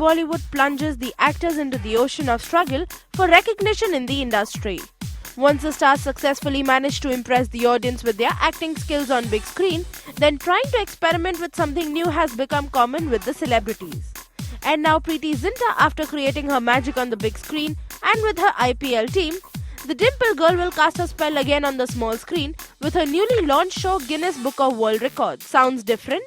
Bollywood plunges the actors into the ocean of struggle for recognition in the industry. Once the stars successfully manage to impress the audience with their acting skills on big screen, then trying to experiment with something new has become common with the celebrities. And now Preity Zinta, after creating her magic on the big screen and with her IPL team, the Dimple Girl will cast her spell again on the small screen with her newly launched show Guinness Book of World Records. Sounds different?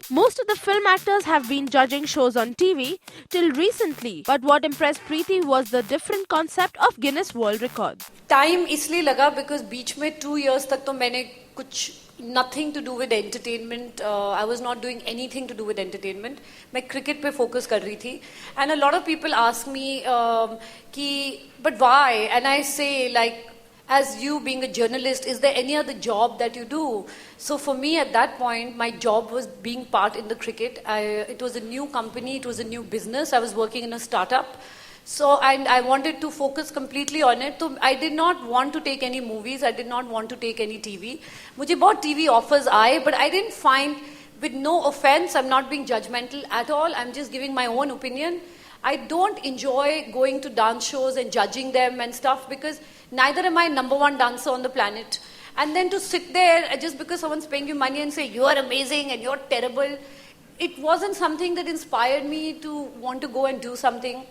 Most of the film actors have been judging shows on TV till recently, but what impressed Preity was the different concept of Guinness World Records. Time इसलिए लगा because बीच में 2 years तक तो मैंने कुछ nothing to do with entertainment. I was not doing anything to do with entertainment. मैं cricket पे focus कर रही थी. And a lot of people ask me कि but why? And I say like, as you being a journalist, is there any other job that you do? So for me at that point, my job was being part in the cricket. It was a new company, it was a new business. I was working in a startup. So and I wanted to focus completely on it. So I did not want to take any movies. I did not want to take any TV. मुझे बहुत TV offers आए, but I didn't find, with no offense, I'm not being judgmental at all. I'm just giving my own opinion. I don't enjoy going to dance shows and judging them and stuff because neither am I number one dancer on the planet. And then to sit there just because someone's paying you money and say you are amazing and you're terrible, it wasn't something that inspired me to want to go and do something.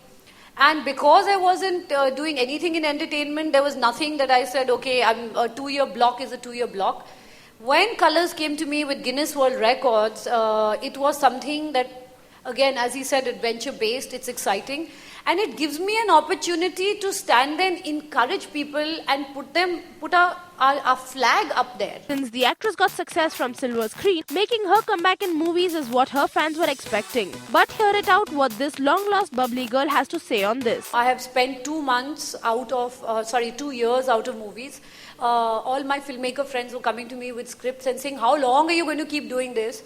And because I wasn't doing anything in entertainment, there was nothing that I said, okay, a 2-year block is a 2-year block. When Colors came to me with Guinness World Records, it was something that, again, as he said, adventure-based, it's exciting. And it gives me an opportunity to stand and encourage people and put a flag up there. Since the actress got success from silver screen, making her comeback in movies is what her fans were expecting. But hear it out what this long-lost bubbly girl has to say on this. I have spent 2 months out of, 2 years out of movies. All my filmmaker friends were coming to me with scripts and saying, how long are you going to keep doing this?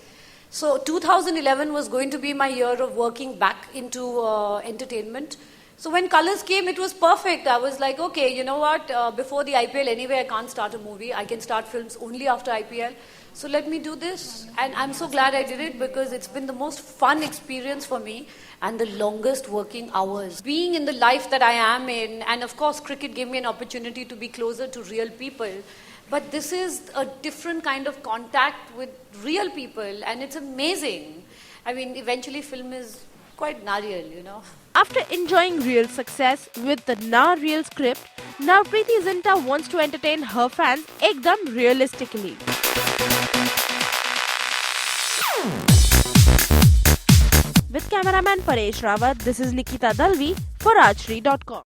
So 2011 was going to be my year of working back into entertainment. So when Colors came, it was perfect. I was like, okay, you know what? Before the IPL anyway, I can't start a movie. I can start films only after IPL. So let me do this. And I'm so glad I did it because it's been the most fun experience for me and the longest working hours. Being in the life that I am in, and of course cricket gave me an opportunity to be closer to real people. But this is a different kind of contact with real people and it's amazing. I mean, eventually film is quite narreal, you know. After enjoying real success with the Na Real script, now Preity Zinta wants to entertain her fans ekdam realistically. With cameraman Paresh Rawat, this is Nikita Dalvi for Rajshri.com.